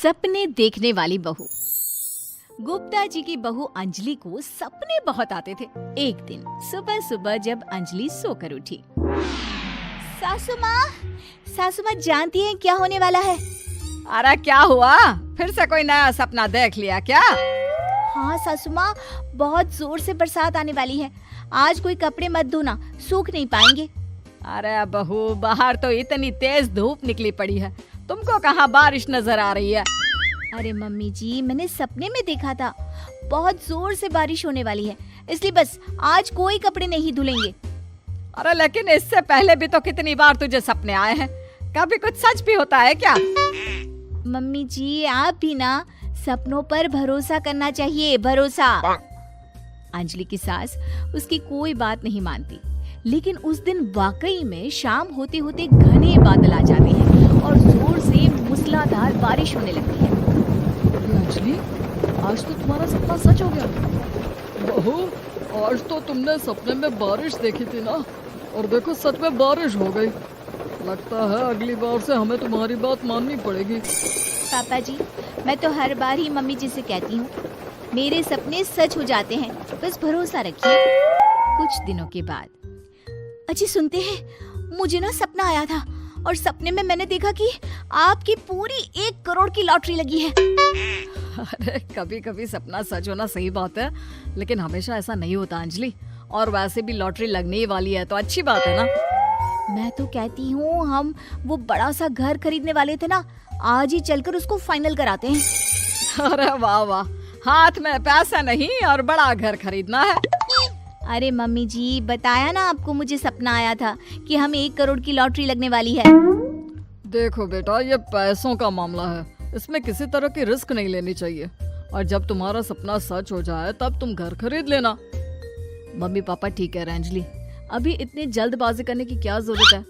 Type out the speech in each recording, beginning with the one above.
सपने देखने वाली बहू। गुप्ता जी की बहू अंजलि को सपने बहुत आते थे। एक दिन सुबह सुबह जब अंजलि सोकर उठी, सासू माँ जानती हैं क्या होने वाला है? अरे क्या हुआ, फिर से कोई नया सपना देख लिया क्या? हाँ सासू माँ, बहुत जोर से बरसात आने वाली है। आज कोई कपड़े मत धोना, सूख नहीं पाएंगे। अरे बहू, बाहर तो इतनी तेज धूप निकली पड़ी है, तुमको कहाँ बारिश नजर आ रही है? अरे मम्मी जी, मैंने सपने में देखा था बहुत जोर से बारिश होने वाली है, इसलिए बस आज कोई कपड़े नहीं धुलेंगे। अरे लेकिन इससे पहले भी तो कितनी बार तुझे सपने आए हैं, कभी कुछ सच भी होता है क्या? मम्मी जी, आप भी ना सपनों पर भरोसा करना चाहिए, भरोसा। अंजलि की सास उसकी कोई बात नहीं मानती, लेकिन उस दिन वाकई में शाम होते होते घने बादल आ जाते हैं और जोर से मूसलाधार बारिश होने लगती है। अंजलि, आज तो तुम्हारा सपना सच हो गया। बहू, आज तो तुमने सपने में बारिश देखी थी ना, और देखो सच में बारिश हो गई। लगता है अगली बार से हमें तुम्हारी बात माननी पड़ेगी। पापा जी, मैं तो हर बार ही मम्मी जी से कहती हूँ, मेरे सपने सच हो जाते हैं, बस भरोसा रखिए। कुछ दिनों के बाद, अजी सुनते हैं, मुझे ना सपना आया था और सपने में मैंने देखा कि आपकी पूरी 1 करोड़ की लॉटरी लगी है। अरे कभी कभी सपना सच होना सही बात है, लेकिन हमेशा ऐसा नहीं होता अंजलि। और वैसे भी लॉटरी लगने ही वाली है तो अच्छी बात है ना। मैं तो कहती हूँ, हम वो बड़ा सा घर खरीदने वाले थे ना, आज ही चलकर उसको फाइनल कराते हैं। अरे वाह वाह, हाथ में पैसा नहीं और बड़ा घर खरीदना है। अरे मम्मी जी, बताया ना आपको, मुझे सपना आया था कि हमें 1 करोड़ की लॉटरी लगने वाली है। देखो बेटा, ये पैसों का मामला है, इसमें किसी तरह की रिस्क नहीं लेनी चाहिए। और जब तुम्हारा सपना सच हो जाए तब तुम घर खरीद लेना। मम्मी पापा ठीक है अंजलि, अभी इतनी जल्दबाजी करने की क्या जरूरत है?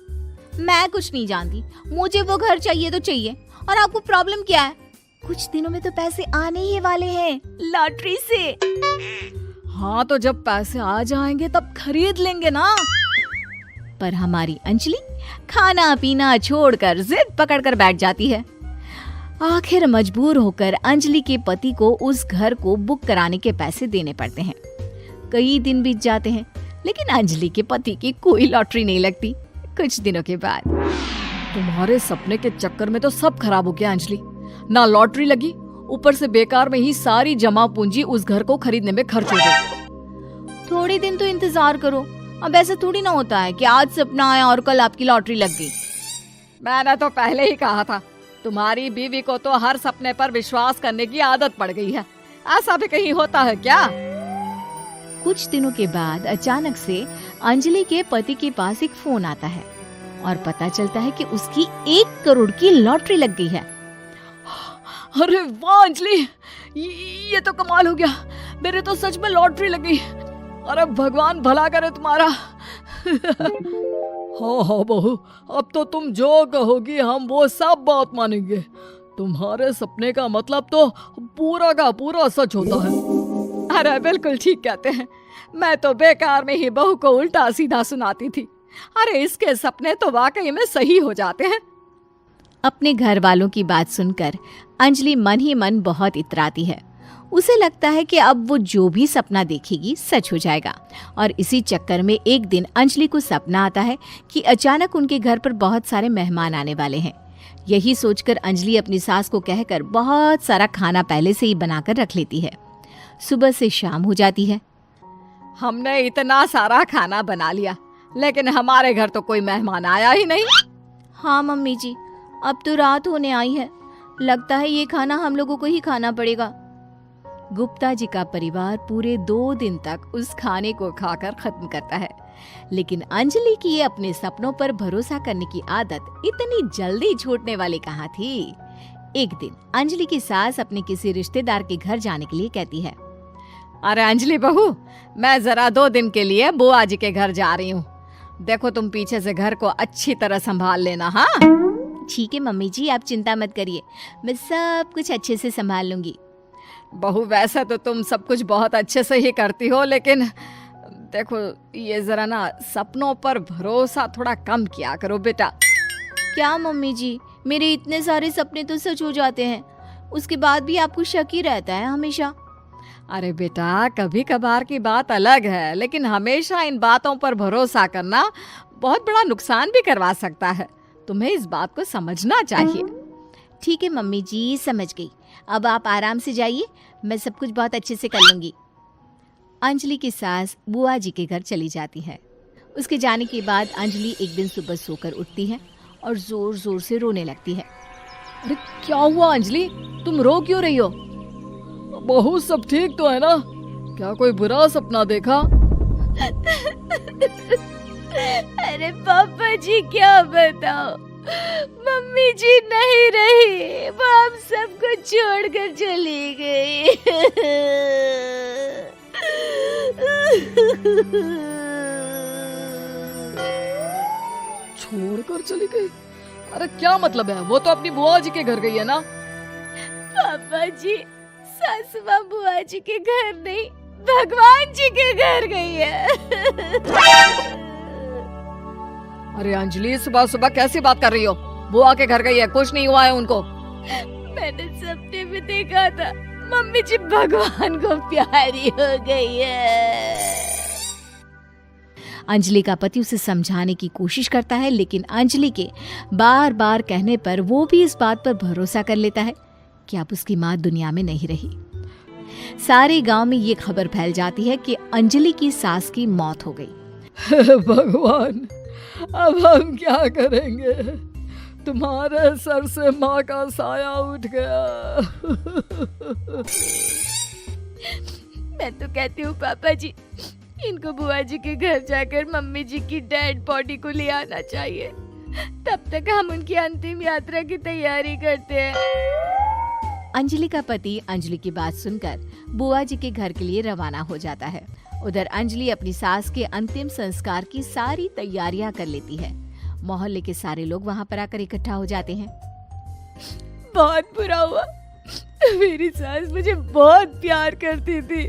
मैं कुछ नहीं जानती, मुझे वो घर चाहिए तो चाहिए। और आपको प्रॉब्लम क्या है? कुछ दिनों में तो पैसे आने ही वाले हैं लॉटरी से। हाँ तो जब पैसे आ जाएंगे तब खरीद लेंगे ना। पर हमारी अंजलि खाना पीना छोड़कर जिद पकड़कर बैठ जाती है। आखिर मजबूर होकर अंजलि के पति को उस घर को बुक कराने के पैसे देने पड़ते हैं। कई दिन बीत जाते हैं, लेकिन अंजलि के पति की कोई लॉटरी नहीं लगती। कुछ दिनों के बाद, तुम्हारे सपने के चक्कर में तो सब खराब हो गया अंजलि। ना लॉटरी लगी, ऊपर से बेकार में ही सारी जमा पूंजी उस घर को खरीदने में खर्च हो गई। थोड़ी दिन तो इंतजार करो, अब ऐसा थोड़ी ना होता है कि आज सपना आया और कल आपकी लॉटरी लग गई। मैंने तो पहले ही कहा था, तुम्हारी बीवी को तो हर सपने पर विश्वास करने की आदत पड़ गई है। ऐसा भी कहीं होता है क्या? कुछ दिनों के बाद अचानक से अंजलि के पति के पास एक फोन आता है और पता चलता है कि उसकी 1 करोड़ की लॉटरी लग गई है। अरे वाह अंजलि, ये तो कमाल हो गया, मेरे तो सच में लॉटरी लगी। अरे भगवान भला करे तुम्हारा। हाँ हाँ बहू, अब तो तुम जो कहोगी हम वो सब बात मानेंगे। तुम्हारे सपने का मतलब तो पूरा का पूरा सच होता है। अरे बिल्कुल ठीक कहते हैं, मैं तो बेकार में ही बहू को उल्टा सीधा सुनाती थी। अरे इसके सपने तो वाकई में सही हो जाते हैं। अपने घर वालों की बात सुनकर अंजलि मन ही मन बहुत इतराती है। उसे लगता है कि अब वो जो भी सपना देखेगी सच हो जाएगा। और इसी चक्कर में एक दिन अंजलि को सपना आता है कि अचानक उनके घर पर बहुत सारे मेहमान आने वाले हैं। यही सोचकर अंजलि अपनी सास को कहकर बहुत सारा खाना पहले से ही बनाकर रख लेती है। सुबह से शाम हो जाती है। हमने इतना सारा खाना बना लिया, लेकिन हमारे घर तो कोई मेहमान आया ही नहीं। हाँ मम्मी जी, अब तो रात होने आई है, लगता है ये खाना हम लोगों को ही खाना पड़ेगा। गुप्ता जी का परिवार पूरे 2 दिन तक उस खाने को खाकर खत्म करता है, लेकिन अंजलि की ये अपने सपनों पर भरोसा करने की आदत इतनी जल्दी छूटने वाली कहाँ थी। एक दिन अंजलि की सास अपने किसी रिश्तेदार के घर जाने के लिए कहती है, अरे अंजलि बहू, मैं जरा 2 दिन के लिए बुआ जी के घर जा रही हूँ। देखो तुम पीछे से घर को अच्छी तरह संभाल लेना। हाँ ठीक है मम्मी जी, आप चिंता मत करिए, मैं सब कुछ अच्छे से संभाल लूंगी। बहू, वैसे तो तुम सब कुछ बहुत अच्छे से ही करती हो, लेकिन देखो ये जरा ना सपनों पर भरोसा थोड़ा कम किया करो बेटा। क्या मम्मी जी, मेरे इतने सारे सपने तो सच हो जाते हैं, उसके बाद भी आपको शक ही रहता है हमेशा। अरे बेटा, कभी कभार की बात अलग है, लेकिन हमेशा इन बातों पर भरोसा करना बहुत बड़ा नुकसान भी करवा सकता है। तुम्हें इस बात को समझना चाहिए। ठीक है मम्मी जी, समझ गई। अब आप आराम से जाइए, मैं सब कुछ बहुत अच्छे से कर लूंगी। अंजलि की सास बुआ जी के घर चली जाती है। उसके जाने के बाद अंजलि एक दिन सुबह सोकर उठती है और जोर जोर से रोने लगती है। अरे क्या हुआ अंजलि, तुम रो क्यों रही हो? बहू सब ठीक तो है ना? क्या कोई बुरा सपना देखा? अरे पापा जी क्या बताओ, मम्मी जी नहीं रही, वो हम सबको छोड़कर चली गई। छोड़कर चली गई? अरे क्या मतलब है? वो तो अपनी बुआ जी के घर गई है ना? पापा जी, सासू माँ बुआ जी के घर नहीं, भगवान जी के घर गई है। अरे अंजलि, सुबह सुबह कैसी बात कर रही हो? बुआ के घर गई है, कुछ नहीं हुआ है उनको। मैंने सपने में देखा था, मम्मी जी भगवान को प्यारी हो गई है। अंजलि का पति उसे समझाने की कोशिश करता है, लेकिन अंजलि के बार बार कहने पर वो भी इस बात पर भरोसा कर लेता है कि अब उसकी माँ दुनिया में नहीं रही। सारे गांव में ये खबर फैल जाती है कि अंजलि की सास की मौत हो गई। भगवान, अब हम क्या करेंगे? तुम्हारे सर से माँ का साया उठ गया। मैं तो कहती हूँ पापा जी, इनको बुआ जी के घर जाकर मम्मी जी की डेड बॉडी को ले आना चाहिए, तब तक हम उनकी अंतिम यात्रा की तैयारी करते हैं। अंजलि का पति अंजलि की बात सुनकर बुआ जी के घर के लिए रवाना हो जाता है। उधर अंजलि अपनी सास के अंतिम संस्कार की सारी तैयारियां कर लेती है। मोहल्ले के सारे लोग वहां पर आकर इकट्ठा हो जाते हैं। बहुत बुरा हुआ, मेरी सास मुझे बहुत प्यार करती थी,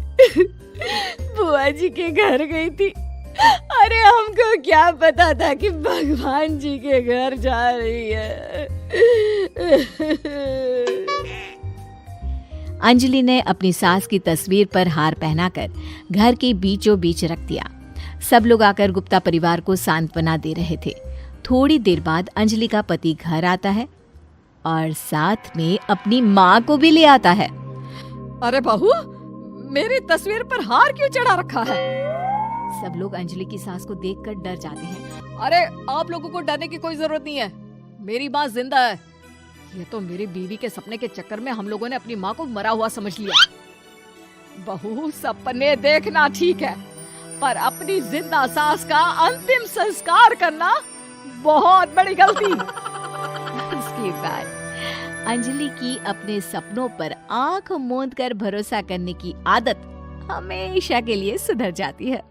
बुआ जी के घर गई थी। अरे हमको क्या पता था कि भगवान जी के घर जा रही है। अंजलि ने अपनी सास की तस्वीर पर हार पहनाकर घर के बीचों बीच रख दिया। सब लोग आकर गुप्ता परिवार को सांत्वना दे रहे थे। थोड़ी देर बाद अंजलि का पति घर आता है और साथ में अपनी माँ को भी ले आता है। अरे बहू, मेरी तस्वीर पर हार क्यों चढ़ा रखा है? सब लोग अंजलि की सास को देखकर डर जाते हैं। अरे आप लोगों को डरने की कोई जरूरत नहीं है, मेरी माँ जिंदा है। ये तो मेरी बीवी के सपने के चक्कर में हम लोगों ने अपनी माँ को मरा हुआ समझ लिया। बहू, सपने देखना ठीक है, पर अपनी जिंदा सास का अंतिम संस्कार करना बहुत बड़ी गलती। उसके बाद अंजलि की अपने सपनों पर आंख मूंद कर भरोसा करने की आदत हमेशा के लिए सुधर जाती है।